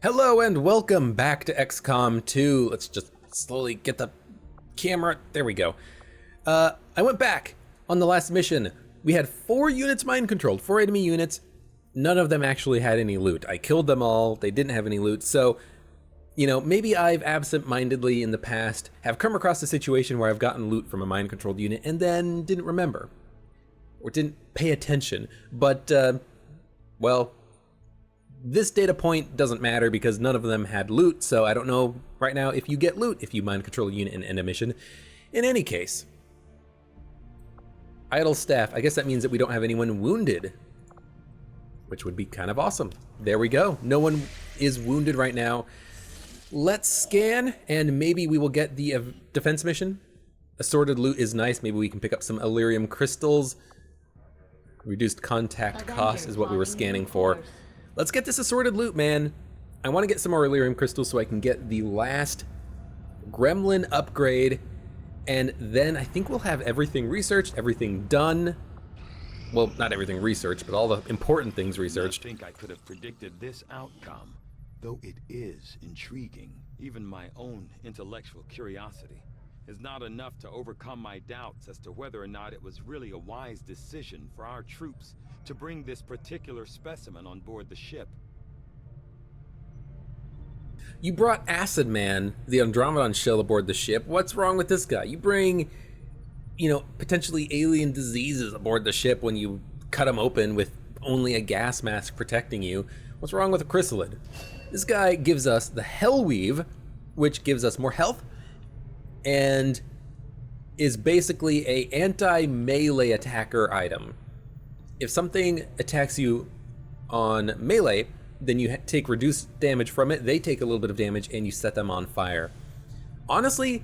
Hello and welcome back to XCOM 2. Let's just slowly get the camera. There we go. I went back on the last mission. We had 4 units mind controlled, 4 enemy units. None of them actually had any loot. I killed them all. They didn't have any loot. So, you know, maybe I've absent-mindedly in the past have come across a situation where I've gotten loot from a mind controlled unit and then didn't remember or didn't pay attention. But, well, this data point doesn't matter because none of them had loot, so I don't know right now if you get loot if you mind control a unit and end a mission. In any case, idle staff, I guess that means that we don't have anyone wounded, which would be kind of awesome. There we go. No one is wounded right now. Let's scan and maybe we will get the defense mission. Assorted loot is nice. Maybe we can pick up some Elerium crystals. Reduced contact cost is what we were scanning for. Let's get this assorted loot, man. I want to get some more Elerium crystals so I can get the last gremlin upgrade, and then I think we'll have everything researched, everything done. Well, not everything researched, but all the important things researched. I think I could have predicted this outcome, though it is intriguing. Even my own intellectual curiosity is not enough to overcome my doubts as to whether or not it was really a wise decision for our troops to bring this particular specimen on board the ship. You brought Acid Man, the Andromedon shell, aboard the ship. What's wrong with this guy? You bring, you know, potentially alien diseases aboard the ship when you cut him open with only a gas mask protecting you. What's wrong with a chrysalid? This guy gives us the Hellweave, which gives us more health and is basically a anti-melee attacker item. If something attacks you on melee, then you take reduced damage from it, they take a little bit of damage, and you set them on fire. Honestly,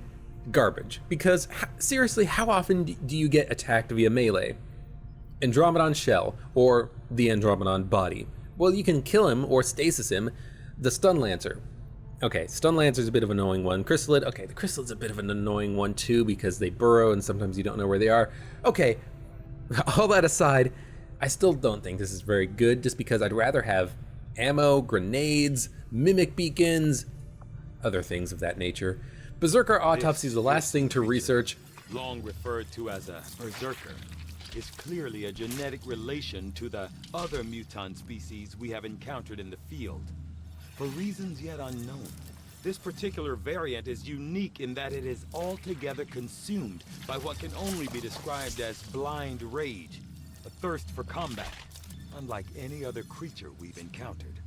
garbage. Because, seriously, how often do you get attacked via melee? Andromedon shell, or the Andromedon body. Well, you can kill him or stasis him. The Stun Lancer. Okay, Stun Lancer's a bit of an annoying one. Chrysalid, okay, the Chrysalid's a bit of an annoying one too, because they burrow and sometimes you don't know where they are. Okay, all that aside, I still don't think this is very good, just because I'd rather have ammo, grenades, mimic beacons, other things of that nature. Berserker Autopsy is the last thing to research. Long referred to as a berserker, is clearly a genetic relation to the other mutant species we have encountered in the field. For reasons yet unknown, this particular variant is unique in that it is altogether consumed by what can only be described as blind rage, a thirst for combat, unlike any other creature we've encountered.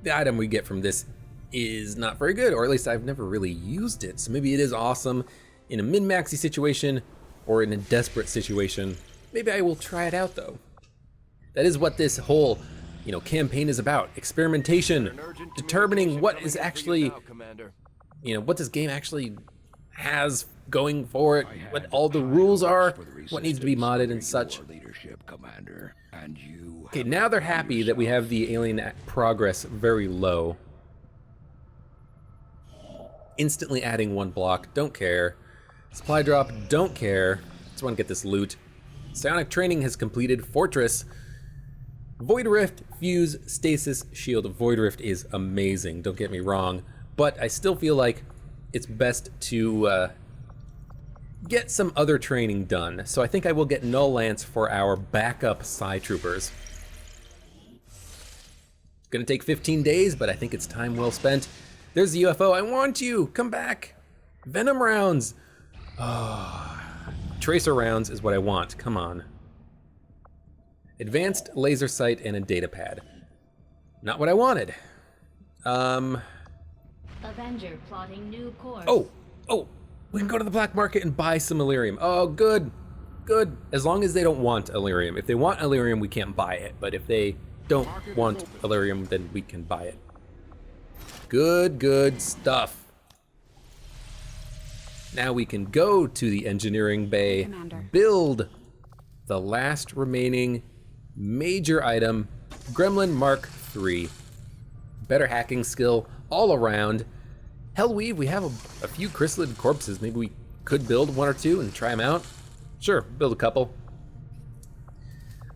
The item we get from this is not very good, or at least I've never really used it. So maybe it is awesome in a min-maxy situation or in a desperate situation. Maybe I will try it out though. That is what this whole, you know, campaign is about. Experimentation, determining what is actually, you know, what this game actually has going for it, what all the rules are, what needs to be modded and such. Okay, now they're happy that we have the alien progress very low. Instantly adding 1 block, don't care. Supply drop, don't care. Just want to get this loot. Psionic training has completed. Fortress. Void Rift, Fuse, Stasis, Shield. Void Rift is amazing, don't get me wrong. But I still feel like it's best to get some other training done. So I think I will get Null Lance for our backup Psi Troopers. It's gonna take 15 days, but I think it's time well spent. There's the UFO, I want you, come back. Venom rounds. Oh, tracer rounds is what I want, come on. Advanced laser sight and a data pad. Not what I wanted. Avenger plotting new course. Oh, we can go to the black market and buy some Elerium. Oh, good. As long as they don't want Elerium. If they want Elerium, we can't buy it. But if they don't want Elerium, then we can buy it. Good stuff. Now we can go to the engineering bay, build the last remaining major item, Gremlin Mark III. Better hacking skill all around. Hellweave, we have a few chrysalid corpses. Maybe we could build 1 or 2 and try them out. Sure, build a couple.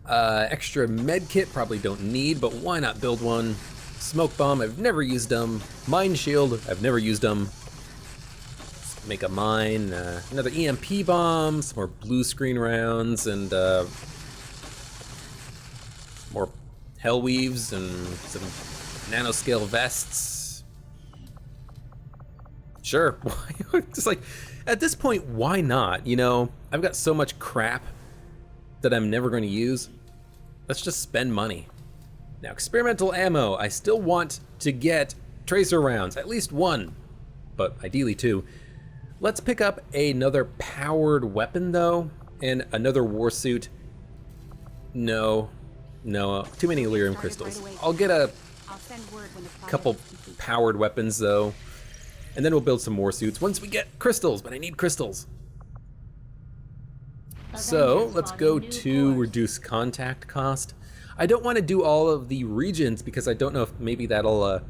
Extra med kit, probably don't need, but why not build one? Smoke bomb, I've never used them. Mine shield, I've never used them. Let's make a mine, another EMP bomb, some more blue screen rounds, and more hell weaves and some nanoscale vests. Sure, just like, at this point, why not? You know, I've got so much crap that I'm never going to use. Let's just spend money. Now, experimental ammo, I still want to get tracer rounds, at least one, but ideally two. Let's pick up another powered weapon though, and another war suit. No, too many lyrium crystals. I'll get a couple powered weapons though, and then we'll build some war suits once we get crystals, but I need crystals. So let's go to reduce contact cost. I don't want to do all of the regions because I don't know if maybe that'll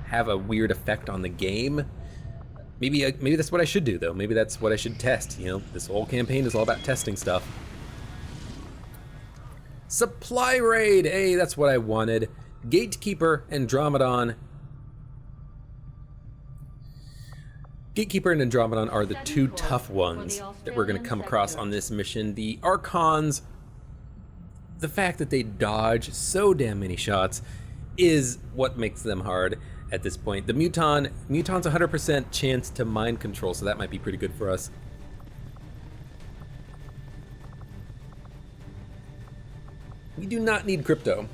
have a weird effect on the game. Maybe that's what I should do though. Maybe that's what I should test. You know, this whole campaign is all about testing stuff. Supply raid, hey, that's what I wanted. Gatekeeper, Andromedon. Gatekeeper and Andromedon are the two tough ones that we're going to come across on this mission. The Archons, the fact that they dodge so damn many shots is what makes them hard at this point. The Muton's 100% chance to mind control, so that might be pretty good for us. We do not need Crypto.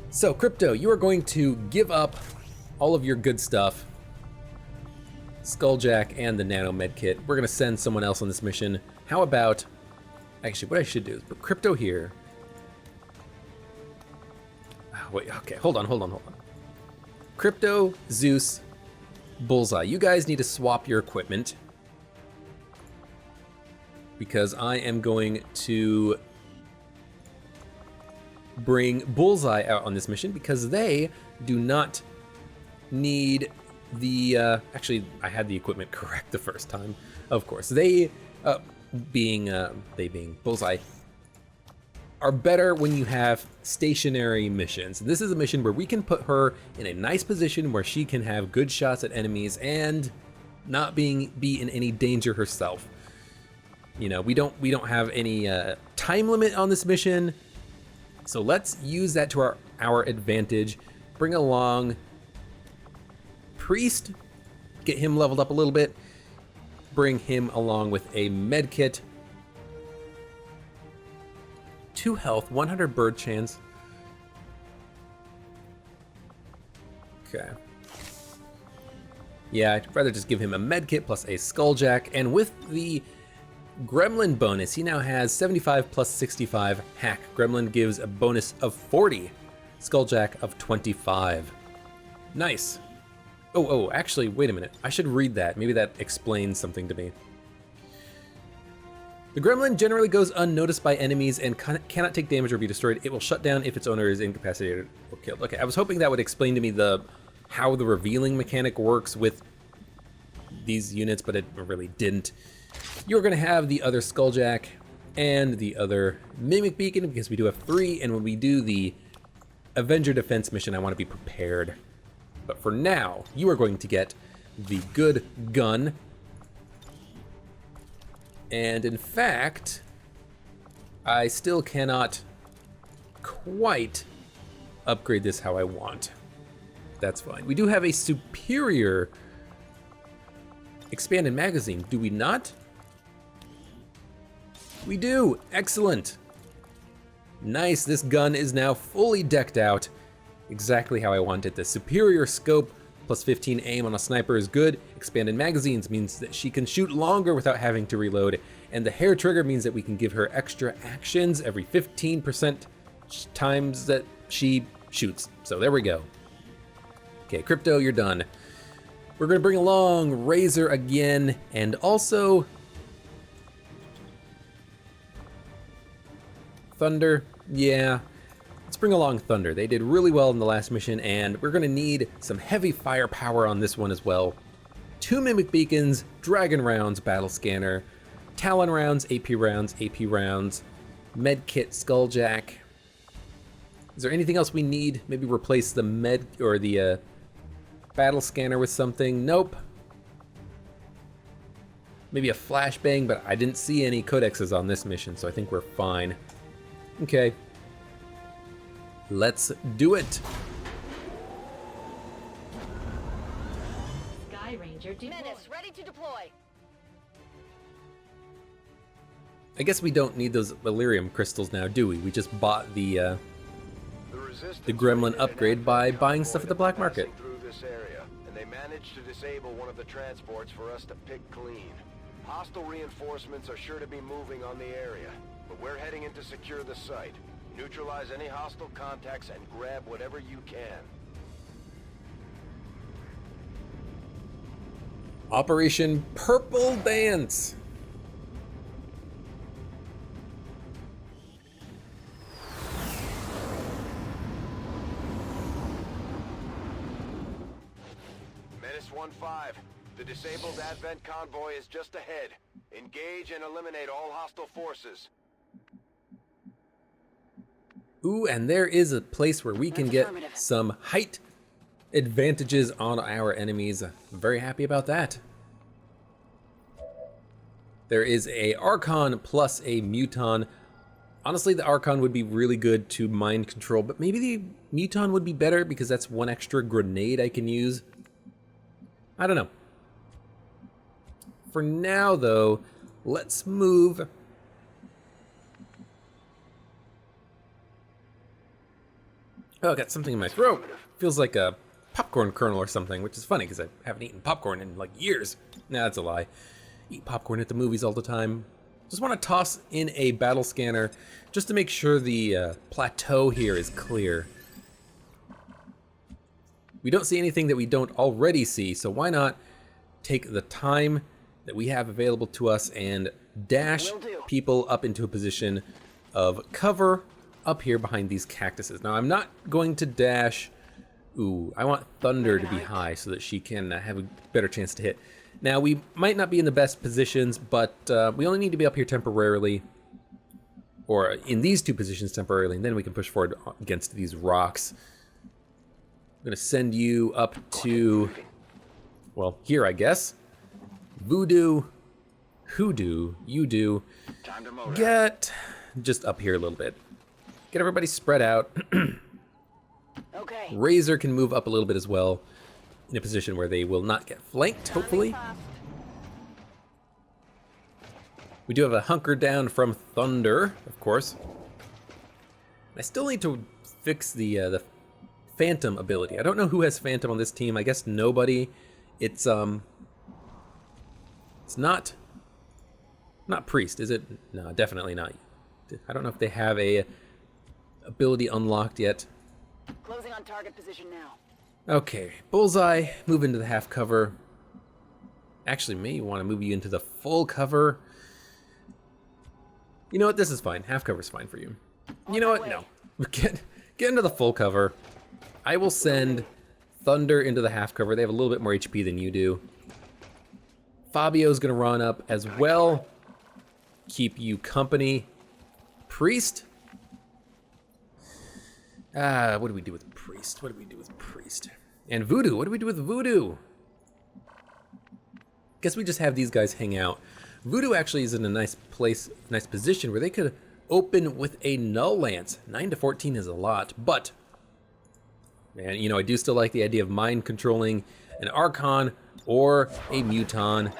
So Crypto, you are going to give up all of your good stuff. Skulljack and the nano med kit. We're gonna send someone else on this mission. How about, actually what I should do is put Crypto here. Wait, okay, hold on. Crypto, Zeus, Bullseye. You guys need to swap your equipment because I am going to bring Bullseye out on this mission because they do not need the, actually, I had the equipment correct the first time, of course. They being Bullseye, are better when you have stationary missions. This is a mission where we can put her in a nice position where she can have good shots at enemies and not be in any danger herself. You know, we don't have any time limit on this mission, so let's use that to our advantage. Bring along Priest, get him leveled up a little bit, bring him along with a med kit, 2 health, 100 bird chance. Okay. Yeah, I'd rather just give him a med kit plus a skulljack, and with the gremlin bonus, he now has 75 plus 65 hack. Gremlin gives a bonus of 40, skulljack of 25. Nice. Oh, actually, wait a minute. I should read that. Maybe that explains something to me. The gremlin generally goes unnoticed by enemies and cannot take damage or be destroyed. It will shut down if its owner is incapacitated or killed. Okay, I was hoping that would explain to me how the revealing mechanic works with these units, but it really didn't. You're going to have the other skulljack and the other mimic beacon because we do have 3, and when we do the Avenger defense mission, I want to be prepared. But for now, you are going to get the good gun. And in fact, I still cannot quite upgrade this how I want. That's fine. We do have a superior expanded magazine, do we not? We do. Excellent. Nice. This gun is now fully decked out. Exactly how I want it. The superior scope plus 15 aim on a sniper is good. Expanded magazines means that she can shoot longer without having to reload. And the hair trigger means that we can give her extra actions every 15% times that she shoots. So there we go. Okay, Crypto, you're done. We're gonna bring along Razor again, and also Thunder. Yeah, let's bring along Thunder. They did really well in the last mission, and we're gonna need some heavy firepower on this one as well. 2 Mimic Beacons, Dragon Rounds, Battle Scanner, Talon Rounds, AP Rounds, AP Rounds, Medkit Skulljack. Is there anything else we need? Maybe replace the med or the battle scanner with something? Nope. Maybe a flashbang, but I didn't see any codexes on this mission, so I think we're fine. Okay. Let's do it. Sky Ranger deployed. Menace, ready to deploy. I guess we don't need those Valyrium crystals now, do we? We just bought the Gremlin upgrade by buying stuff at the black market. Through this area, and they managed to disable one of the transports for us to pick clean. Hostile reinforcements are sure to be moving on the area, but we're heading in to secure the site. Neutralize any hostile contacts and grab whatever you can. Operation Purple Dance. Menace 1-5. The disabled Advent convoy is just ahead. Engage and eliminate all hostile forces. Ooh, and there is a place where we can get some height advantages on our enemies. I'm very happy about that. There is a Archon plus a Muton. Honestly, the Archon would be really good to mind control, but maybe the Muton would be better because that's one extra grenade I can use. I don't know. For now, though, let's move. Oh, I got something in my throat. Feels like a popcorn kernel or something, which is funny because I haven't eaten popcorn in like years. Nah, that's a lie. Eat popcorn at the movies all the time. Just want to toss in a battle scanner just to make sure the plateau here is clear. We don't see anything that we don't already see, so why not take the time that we have available to us and dash people up into a position of cover up here behind these cactuses. Now, I'm not going to dash. Ooh, I want Thunder to be high so that she can have a better chance to hit. Now, we might not be in the best positions, but we only need to be up here temporarily, or in these two positions temporarily, and then we can push forward against these rocks. I'm going to send you up to, well, here, I guess. Voodoo, Hoodoo, you do. Get just up here a little bit. Get everybody spread out. Okay. Razor can move up a little bit as well, in a position where they will not get flanked, hopefully. We do have a hunker down from Thunder, of course. I still need to fix the Phantom ability. I don't know who has Phantom on this team. I guess nobody. It's not Priest, is it? No, definitely not. I don't know if they have a ability unlocked yet. Closing on target position now. Okay, Bullseye, move into the half cover. Actually, may want to move you into the full cover. You know what? This is fine. Half cover's fine for you. You know what? No. Get into the full cover. I will send Thunder into the half cover. They have a little bit more HP than you do. Fabio's gonna run up as well. Keep you company. Priest? What do we do with Priest? What do we do with Priest? And Voodoo, what do we do with Voodoo? Guess we just have these guys hang out. Voodoo actually is in a nice place, nice position where they could open with a Null Lance. 9 to 14 is a lot, but man, you know, I do still like the idea of mind controlling an Archon or a Muton.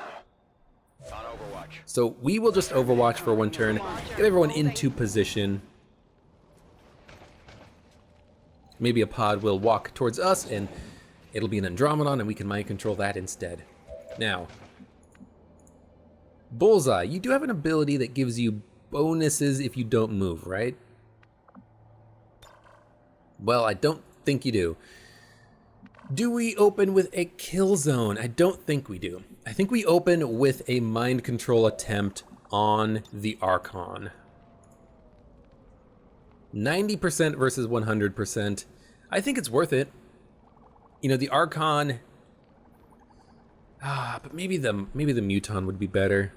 So we will just Overwatch for one turn, get everyone into position. Maybe a pod will walk towards us and it'll be an Andromedon and we can mind control that instead. Now, Bullseye, you do have an ability that gives you bonuses if you don't move, right? Well, I don't think you do. Do we open with a kill zone? I don't think we do. I think we open with a mind control attempt on the Archon. 90% versus 100%. I think it's worth it. You know, the Archon. But maybe the Muton would be better.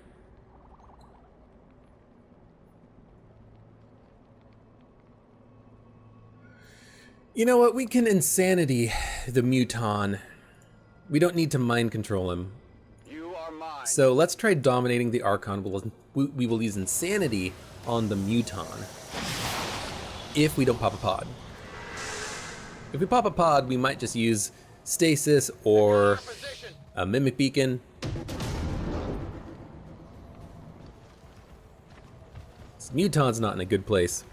You know what? We can insanity the Muton. We don't need to mind control him. You are mine. So let's try dominating the Archon. We will use insanity on the Muton. If we don't pop a pod. If we pop a pod, we might just use stasis or a mimic beacon. This Muton's not in a good place.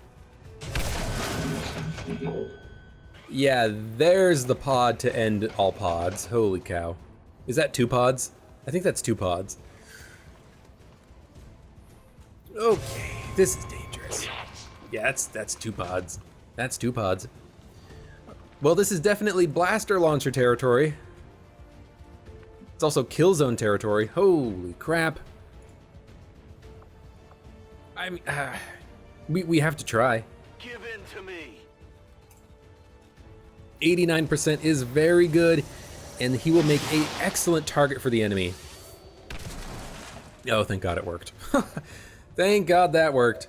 Yeah, there's the pod to end all pods. Holy cow. Is that 2 pods? I think that's 2 pods. Okay, this is dangerous. Yeah, that's 2 pods. That's 2 pods. Well, this is definitely blaster launcher territory. It's also kill zone territory. Holy crap. I mean, we have to try. Give in to me. 89% is very good, and he will make an excellent target for the enemy. Oh, thank God it worked. Thank God that worked.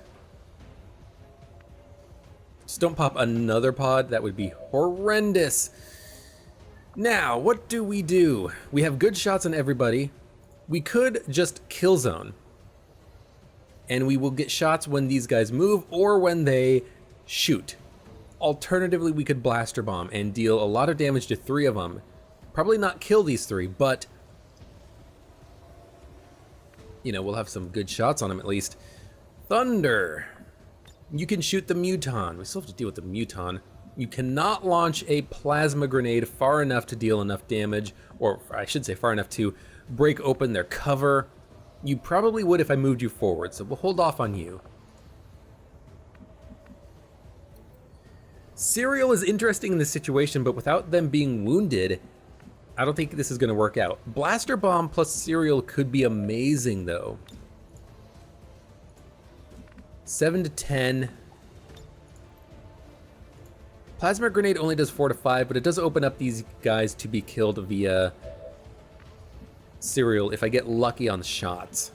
Just don't pop another pod. That would be horrendous. Now, what do? We have good shots on everybody. We could just kill zone. And we will get shots when these guys move or when they shoot. Alternatively, we could blaster bomb and deal a lot of damage to 3 of them. Probably not kill these 3, but you know, we'll have some good shots on them at least. Thunder. You can shoot the Muton. We still have to deal with the Muton. You cannot launch a plasma grenade far enough to deal enough damage, or I should say far enough to break open their cover. You probably would if I moved you forward, so we'll hold off on you. Serial is interesting in this situation, but without them being wounded, I don't think this is going to work out. Blaster Bomb plus Serial could be amazing, though. 7 to 10. Plasma Grenade only does 4 to 5, but it does open up these guys to be killed via Serial if I get lucky on the shots.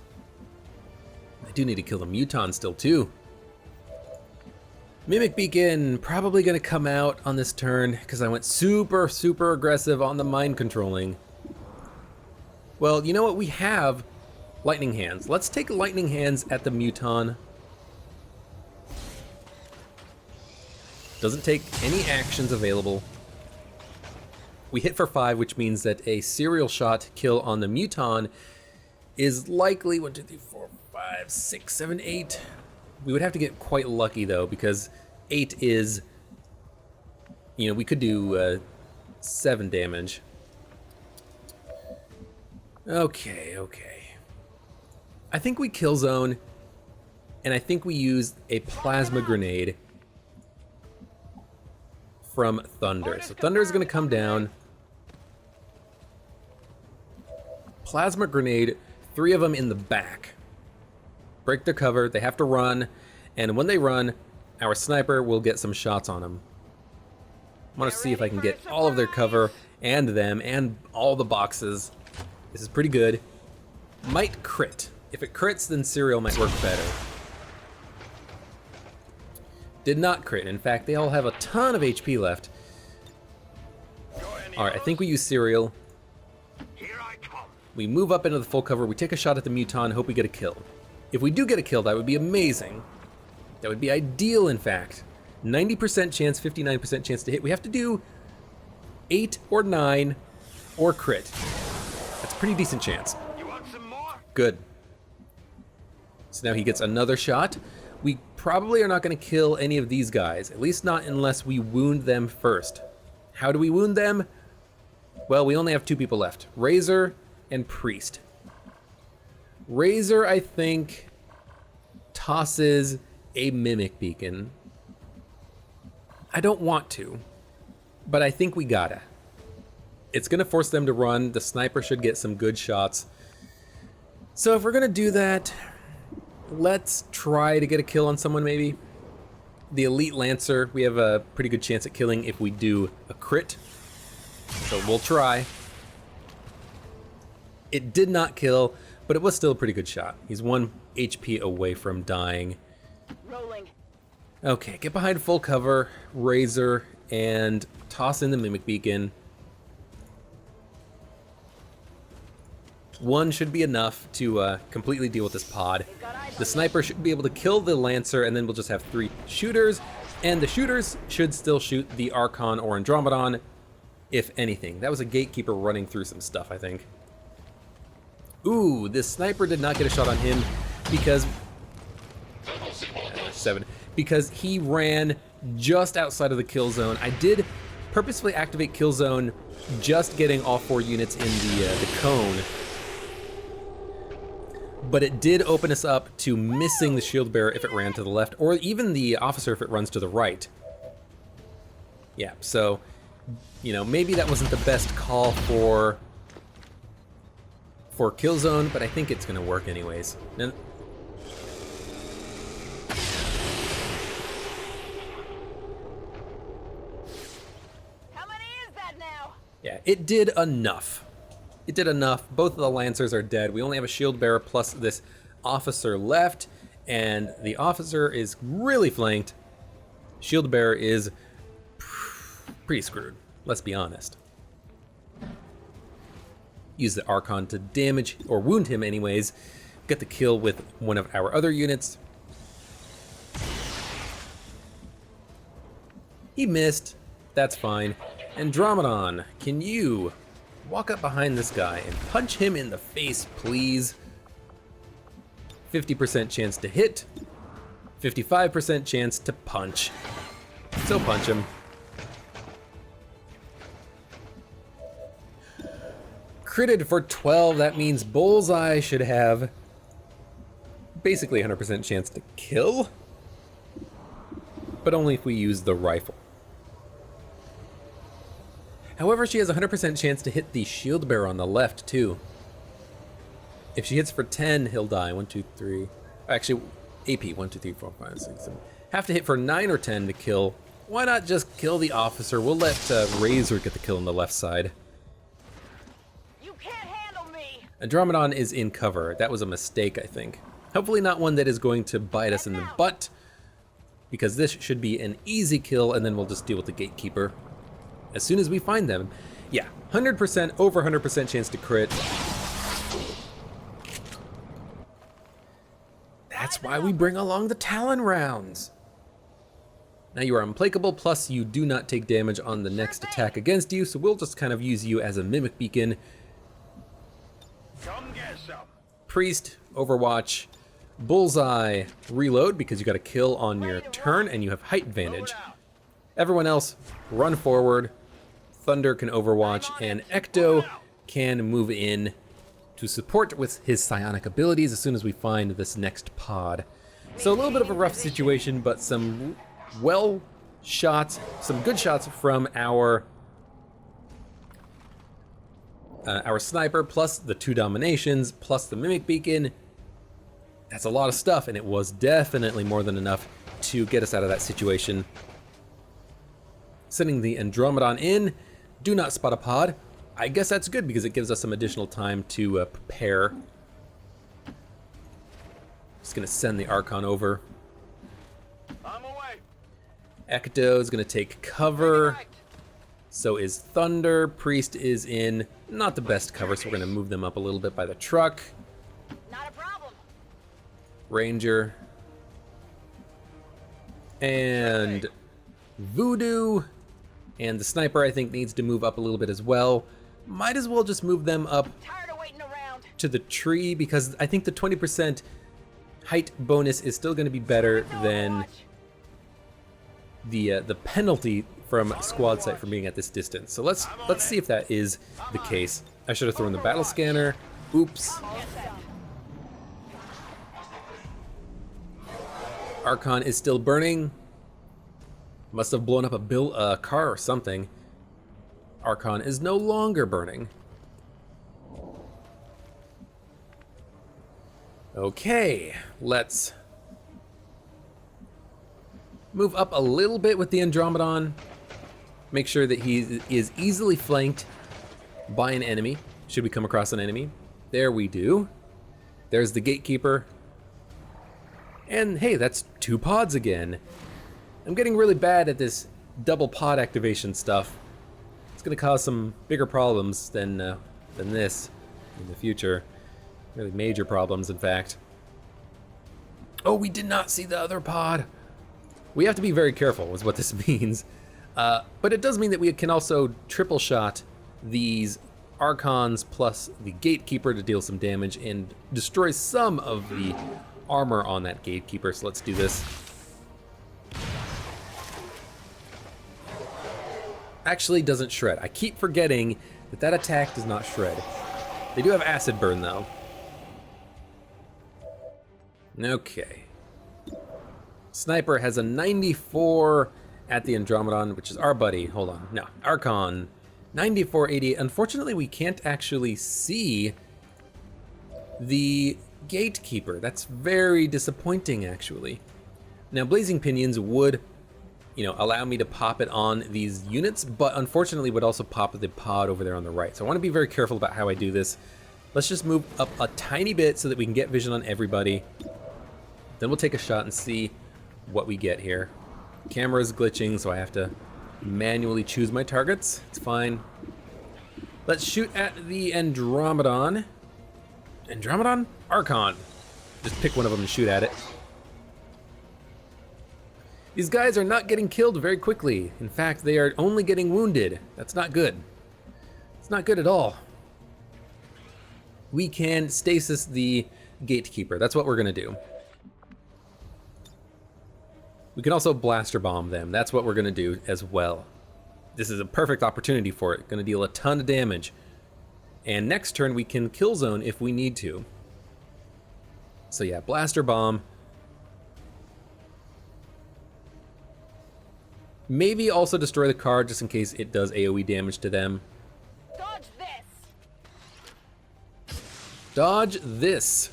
I do need to kill the Muton still, too. Mimic Beacon, probably going to come out on this turn because I went super, super aggressive on the mind controlling. Well, you know what? We have Lightning Hands. Let's take Lightning Hands at the Muton. Doesn't take any actions available. We hit for 5, which means that a serial shot kill on the Muton is likely 1, 2, 3, 4, 5, 6, 7, 8. We would have to get quite lucky, though, because 8 is, you know, we could do 7 damage. Okay. I think we kill zone, and I think we use a plasma grenade from Thunder. So Thunder is going to come down. Plasma grenade, 3 of them in the back. Break their cover, they have to run, and when they run, our sniper will get some shots on them. I want to see if I can get all of their cover, and them, and all the boxes. This is pretty good. Might crit. If it crits, then Serial might work better. Did not crit. In fact, they all have a ton of HP left. Alright, I think we use Serial. We move up into the full cover, we take a shot at the Muton, hope we get a kill. If we do get a kill, that would be amazing. That would be ideal, in fact. 90% chance, 59% chance to hit. We have to do 8 or 9 or crit. That's a pretty decent chance. You want some more? Good. So now he gets another shot. We probably are not going to kill any of these guys, at least not unless we wound them first. How do we wound them? Well, we only have 2 people left, Razor and Priest. Razor, I think, tosses a Mimic Beacon. I don't want to, but I think we gotta. It's gonna force them to run. The sniper should get some good shots. So if we're gonna do that, let's try to get a kill on someone maybe. The Elite Lancer, we have a pretty good chance at killing if we do a crit. So we'll try. It did not kill, but it was still a pretty good shot. He's 1 HP away from dying. Rolling. Okay, get behind full cover, Razor, and toss in the Mimic Beacon. One should be enough to completely deal with this pod. The sniper should be able to kill the Lancer, and then we'll just have 3 shooters, and the shooters should still shoot the Archon or Andromedon, if anything. That was a gatekeeper running through some stuff, I think. Ooh, this sniper did not get a shot on him because... 7. Because he ran just outside of the kill zone. I did purposefully activate kill zone, just getting all 4 units in the cone. But it did open us up to missing the shield bearer if it ran to the left, or even the officer if it runs to the right. Yeah, so, you know, maybe that wasn't the best call for kill zone, but I think it's gonna work anyways. Now, How many is that now? yeah, it did enough. It did enough. Both of the Lancers are dead. We only have a shield bearer plus this officer left, and the officer is really flanked. Shield bearer is pretty screwed, let's be honest. Use the Archon to damage or wound him anyways. Get the kill with one of our other units. He missed. That's fine. Andromedon, can you walk up behind this guy and punch him in the face, please? 50% chance to hit, 55% chance to punch. So punch him. Critted for 12, that means Bullseye should have basically 100% chance to kill, but only if we use the rifle. However, she has a 100% chance to hit the shield bearer on the left, too. If she hits for 10, he'll die. 1, 2, 3. Actually, AP. 1, 2, 3, 4, 5, 6, 7. Have to hit for 9 or 10 to kill. Why not just kill the officer? We'll let Razor get the kill on the left side. You can't handle me. Andromedon is in cover. That was a mistake, I think. Hopefully not one that is going to bite us in the butt, because this should be an easy kill, and then we'll just deal with the gatekeeper as soon as we find them. Yeah, 100%, over 100% chance to crit. That's why we bring along the Talon rounds. Now you are implacable, plus you do not take damage on the next attack against you, so we'll just kind of use you as a Mimic Beacon. Come get some. Priest, Overwatch, Bullseye, reload because you got a kill on your turn and you have height advantage. Everyone else, run forward. Thunder can Overwatch, and Ecto can move in to support with his psionic abilities as soon as we find this next pod. So a little bit of a rough situation, but some well shots, some good shots from our sniper, plus the 2 dominations, plus the Mimic Beacon. That's a lot of stuff, and it was definitely more than enough to get us out of that situation. Sending the Andromedon in. Do not spot a pod. I guess that's good because it gives us some additional time to prepare. Just gonna send the Archon over. I'm away. Ecto is gonna take cover. So is Thunder. Priest is in not the best cover, so we're gonna move them up a little bit by the truck. Not a problem. Ranger. And Voodoo. And the sniper, I think, needs to move up a little bit as well. Might as well just move them up Tired of waiting around. to the tree, because I think the 20% height bonus is still going to be better than the penalty from squad sight from being at this distance. So let's see if that is the case. I should have thrown the battle scanner. Oops. Archon is still burning. Must have blown up a car or something. Archon is no longer burning. Okay, let's move up a little bit with the Andromedon. Make sure that he is easily flanked by an enemy, should we come across an enemy. There we do. There's the gatekeeper. And hey, that's 2 pods again. I'm getting really bad at this double pod activation stuff, it's going to cause some bigger problems than this in the future. Really major problems, in fact. Oh, we did not see the other pod. We have to be very careful, is what this means. But it does mean that we can also triple shot these Archons plus the Gatekeeper to deal some damage and destroy some of the armor on that Gatekeeper. So let's do this. Actually doesn't shred. I keep forgetting that that attack does not shred. They do have acid burn though. Okay. Sniper has a 94 at the Andromedon, which is our buddy. Hold on. No, Archon. 9488. Unfortunately, we can't actually see the Gatekeeper. That's very disappointing, actually. Now, Blazing Pinions would, allow me to pop it on these units, but unfortunately would also pop the pod over there on the right. So I want to be very careful about how I do this. Let's just move up a tiny bit so that we can get vision on everybody. Then we'll take a shot and see what we get here. Camera's glitching, so I have to manually choose my targets. It's fine. Let's shoot at the Andromedon. Andromedon? Archon. Just pick one of them and shoot at it. These guys are not getting killed very quickly. In fact, they are only getting wounded. That's not good. It's not good at all. We can stasis the Gatekeeper. That's what we're gonna do. We can also blaster bomb them. That's what we're gonna do as well. This is a perfect opportunity for it. Gonna deal a ton of damage. And next turn we can kill zone if we need to. So yeah, blaster bomb. Maybe also destroy the card just in case it does AoE damage to them. Dodge this! Dodge this.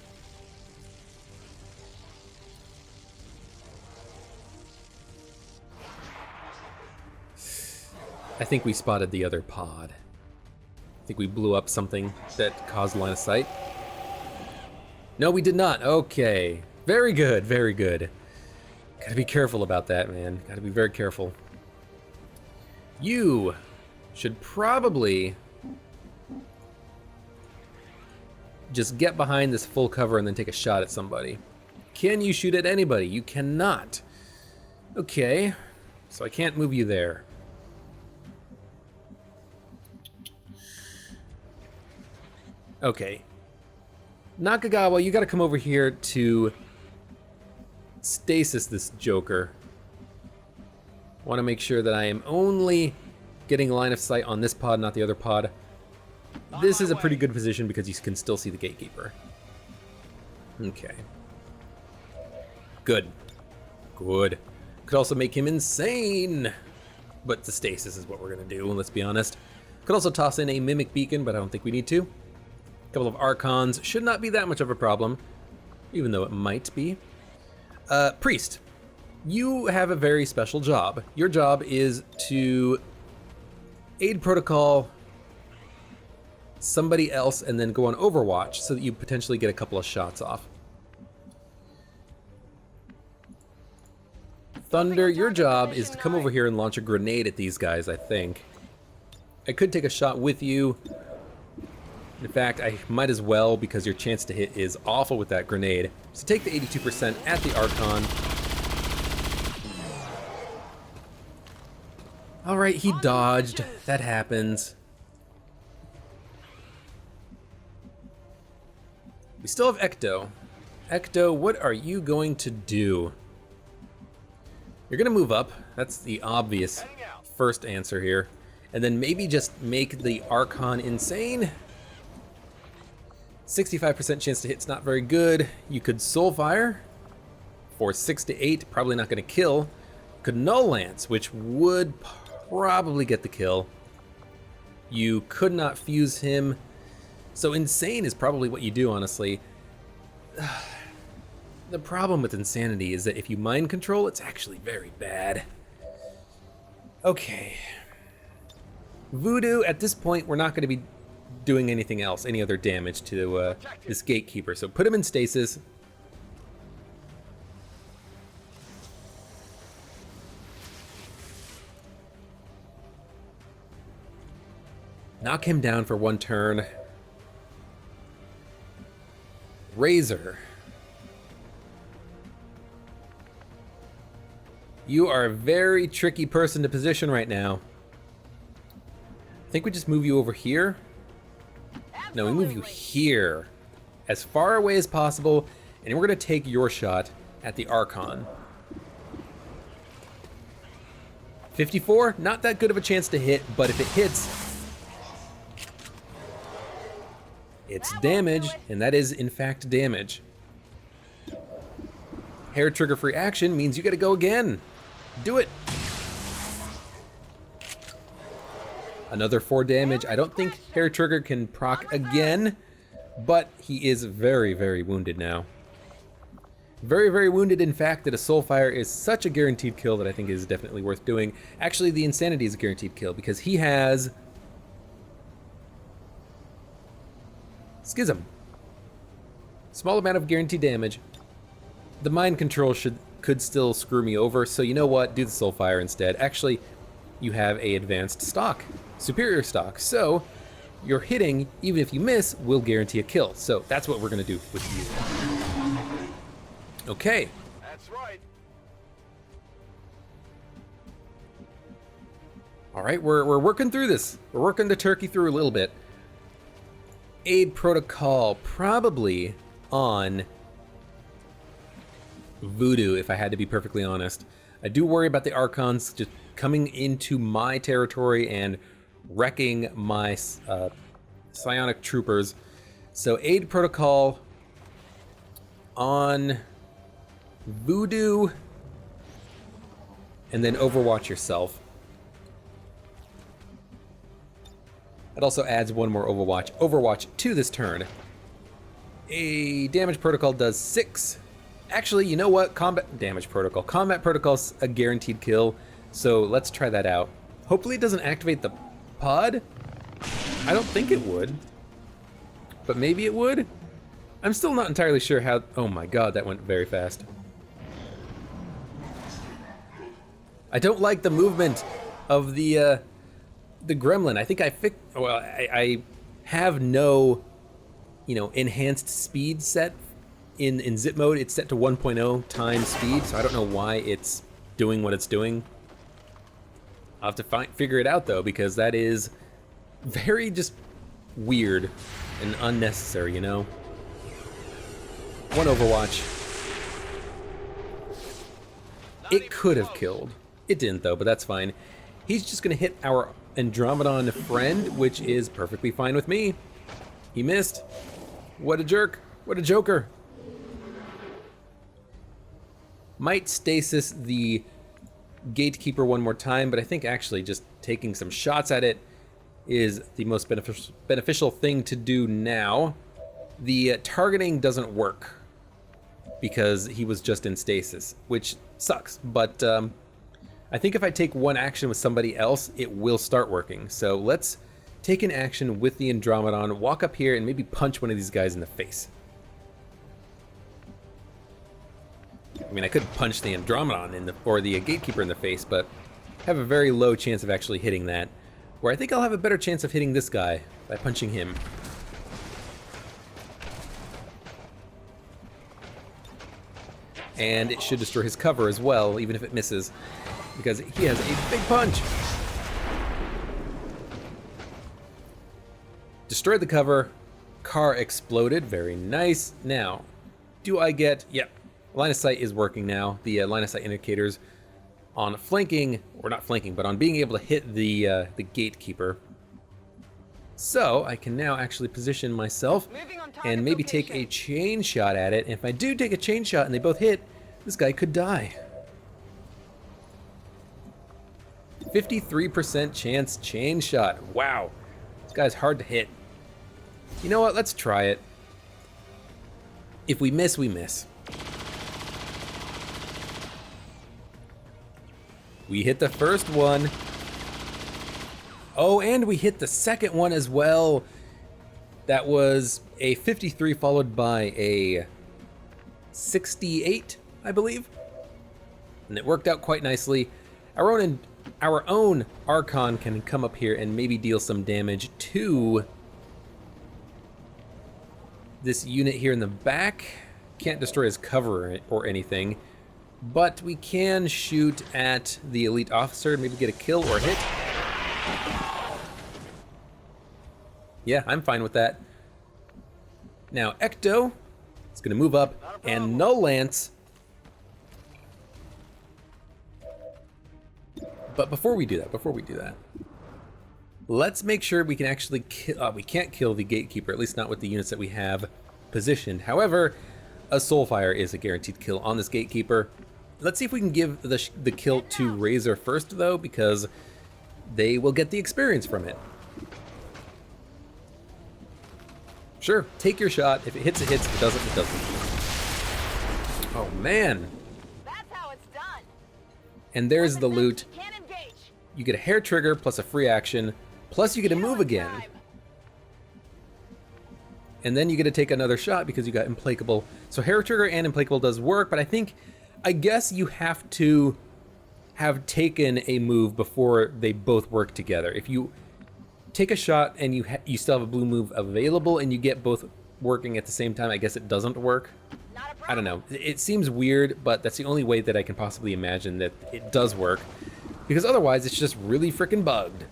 I think we spotted the other pod. I think we blew up something that caused line of sight. No, we did not. Okay. Very good, very good. Gotta be careful about that, man. Gotta be very careful. You should probably just get behind this full cover and then take a shot at somebody. Can you shoot at anybody? You cannot. Okay, so I can't move you there. Okay. Nakagawa, you gotta come over here to stasis this Joker. Want to make sure that I am only getting line of sight on this pod, not the other pod. This is a pretty good position because you can still see the Gatekeeper. Okay. Good. Good. Could also make him insane. But the stasis is what we're gonna do, let's be honest. Could also toss in a Mimic Beacon, but I don't think we need to. A couple of Archons should not be that much of a problem, even though it might be. Priest, you have a very special job. Your job is to aid protocol somebody else and then go on Overwatch so that you potentially get a couple of shots off. Thunder, your job is to come over here and launch a grenade at these guys, I think. I could take a shot with you. In fact, I might as well because your chance to hit is awful with that grenade. So take the 82% at the Archon. All right, he dodged. That happens. We still have Ecto. Ecto, what are you going to do? You're gonna move up. That's the obvious first answer here. And then maybe just make the Archon insane. 65% chance to hit's not very good. You could Soulfire for 6 to 8, probably not gonna kill. Could Null Lance, which would probably get the kill. You could not fuse him. So insane is probably what you do, honestly. The problem with insanity is that if you mind control, it's actually very bad. Okay. Voodoo, at this point, we're not gonna be doing anything else, any other damage to this Gatekeeper. So put him in stasis. Knock him down for 1 turn. Razor. You are a very tricky person to position right now. I think we just move you over here. No, we move you here. As far away as possible, and we're going to take your shot at the Archon. 54, not that good of a chance to hit, but if it hits, it's damage, and that is in fact damage. Hair trigger free action means you gotta go again. Do it. Another 4 damage. I don't think hair trigger can proc again, but he is very, very wounded now. Very, very wounded. In fact, that a Soulfire is such a guaranteed kill that I think is definitely worth doing. Actually, the Insanity is a guaranteed kill because he has Schism. Small amount of guaranteed damage. The Mind Control could still screw me over, so you know what? Do the Soulfire instead. Actually, you have a advanced stock, superior stock, so your hitting, even if you miss, will guarantee a kill. So that's what we're gonna do with you. Okay. That's right. All right, we're working through this. We're working the turkey through a little bit. Aid protocol, probably on Voodoo, if I had to be perfectly honest. I do worry about the Archons just coming into my territory and wrecking my psionic troopers. So aid protocol on Voodoo, and then Overwatch yourself. It also adds 1 more Overwatch to this turn. A damage protocol does 6. Actually, you know what? Combat protocol's a guaranteed kill, so let's try that out. Hopefully it doesn't activate the pod. I don't think it would, but maybe it would. I'm still not entirely sure how. Oh my god, that went very fast. I don't like the movement of the gremlin. I think I have no, enhanced speed set in zip mode. It's set to 1.0 times speed, so I don't know why it's doing what it's doing. I'll have to figure it out though, because that is very just weird and unnecessary, 1 Overwatch. It could have killed. It didn't though, but that's fine. He's just gonna hit our Andromedon friend, which is perfectly fine with me. He missed. What a jerk. What a joker. Might stasis the Gatekeeper 1 more time, but I think actually just taking some shots at it is the most beneficial thing to do now. The targeting doesn't work because he was just in stasis, which sucks, but I think if I take 1 action with somebody else, it will start working. So let's take an action with the Andromedon, walk up here, and maybe punch one of these guys in the face. I mean, I could punch the Andromedon or the Gatekeeper in the face, but have a very low chance of actually hitting that. Where I think I'll have a better chance of hitting this guy by punching him. And it should destroy his cover as well, even if it misses, because he has a big punch. Destroyed the cover. Car exploded. Very nice. Now, do I get... Yep. Line of sight is working now. The line of sight indicators on flanking, or not flanking, but on being able to hit the Gatekeeper. So I can now actually position myself and maybe take a chain shot at it. And if I do take a chain shot and they both hit, this guy could die. 53% chance chain shot. Wow. This guy's hard to hit. You know what? Let's try it. If we miss, we miss. We hit the first one. Oh, and we hit the second one as well. That was a 53 followed by a 68, I believe. And it worked out quite nicely. Our our own Archon can come up here and maybe deal some damage to this unit here in the back. Can't destroy his cover or anything, but we can shoot at the elite officer and maybe get a kill or a hit. Yeah, I'm fine with that. Now, Ecto is going to move up, and Null Lance. But before we do that, let's make sure we can actually kill. We can't kill the Gatekeeper, at least not with the units that we have positioned. However, a Soulfire is a guaranteed kill on this Gatekeeper. Let's see if we can give the kill to Razor first, though, because they will get the experience from it. Sure, take your shot. If it hits, it hits. If it doesn't, it doesn't. Oh, man. That's how it's done. And there's the loot. Can't engage. You get a hair trigger plus a free action, plus you get to move again. Time. And then you get to take another shot because you got Implacable. So hair trigger and Implacable does work, but I guess you have to have taken a move before they both work together. If you take a shot and you still have a blue move available and you get both working at the same time, I guess it doesn't work. Not a problem. I don't know. It seems weird, but that's the only way that I can possibly imagine that it does work. Because otherwise, it's just really freaking bugged.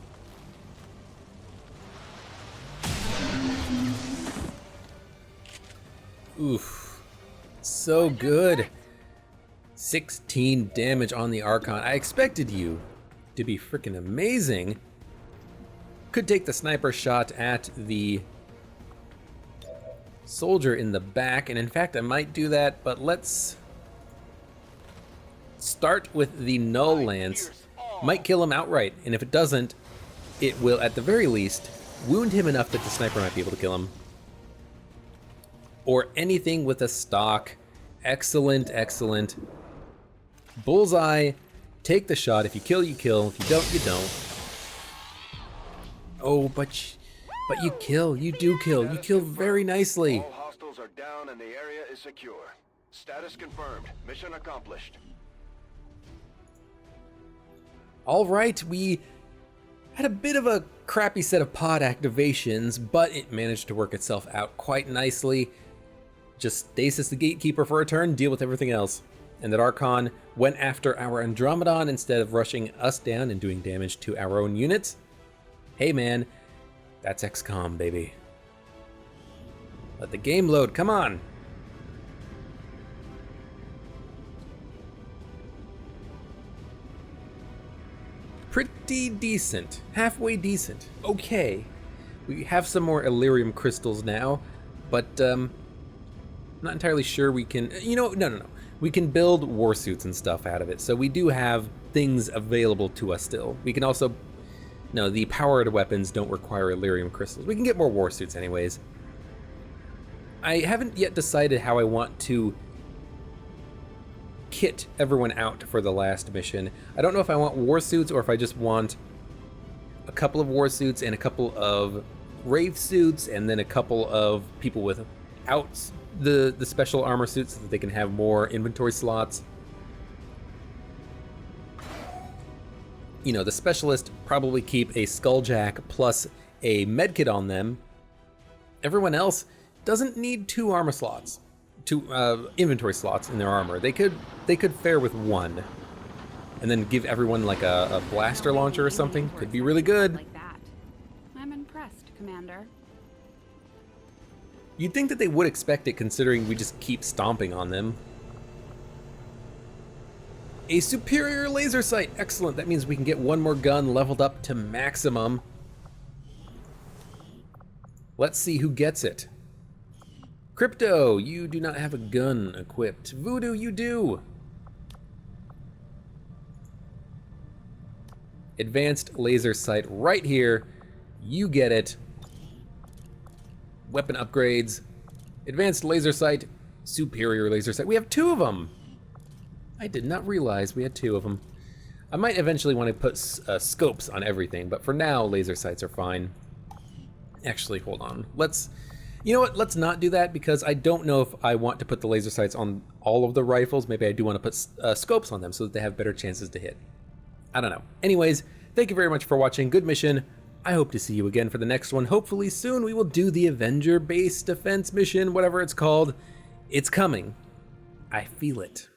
Oof. So good. 16 damage on the Archon. I expected you to be freaking amazing. Could take the sniper shot at the soldier in the back, and in fact I might do that, but let's start with the Null Lance. Might kill him outright, and if it doesn't, it will at the very least wound him enough that the sniper might be able to kill him. Or anything with a stock. Excellent, excellent. Bullseye, take the shot. If you kill, you kill. If you don't, you don't. Oh, but you kill. You do kill. You kill very nicely. All hostiles are down and the area is secure. Status confirmed. Mission accomplished. All right, we had a bit of a crappy set of pod activations, but it managed to work itself out quite nicely. Just stasis the Gatekeeper for a turn, deal with everything else. And that Archon went after our Andromedon instead of rushing us down and doing damage to our own units. Hey man, that's XCOM, baby. Let the game load, come on! Pretty decent, halfway decent, okay. We have some more Elerium crystals now, but not entirely sure we can, no. We can build war suits and stuff out of it, so we do have things available to us still. We can also, no, the powered weapons don't require Elerium crystals. We can get more war suits anyways. I haven't yet decided how I want to kit everyone out for the last mission. I don't know if I want war suits or if I just want a couple of war suits and a couple of Wraith suits and then a couple of people without the special armor suits so that they can have more inventory slots. You know, the specialist probably keep a skulljack plus a medkit on them. Everyone else doesn't need 2 armor slots, 2 inventory slots in their armor. They could fare with 1, and then give everyone like a blaster launcher or something. Could be really good. Like that. I'm impressed, Commander. You'd think that they would expect it, considering we just keep stomping on them. A superior laser sight. Excellent. That means we can get 1 more gun leveled up to maximum. Let's see who gets it. Crypto, you do not have a gun equipped. Voodoo, you do. Advanced laser sight right here. You get it. Weapon upgrades. Advanced laser sight. Superior laser sight. We have 2 of them. I did not realize we had 2 of them. I might eventually want to put scopes on everything, but for now, laser sights are fine. Actually, hold on. You know what? Let's not do that because I don't know if I want to put the laser sights on all of the rifles. Maybe I do want to put scopes on them so that they have better chances to hit. I don't know. Anyways, thank you very much for watching. Good mission. I hope to see you again for the next one. Hopefully soon we will do the Avenger base defense mission, whatever it's called. It's coming. I feel it.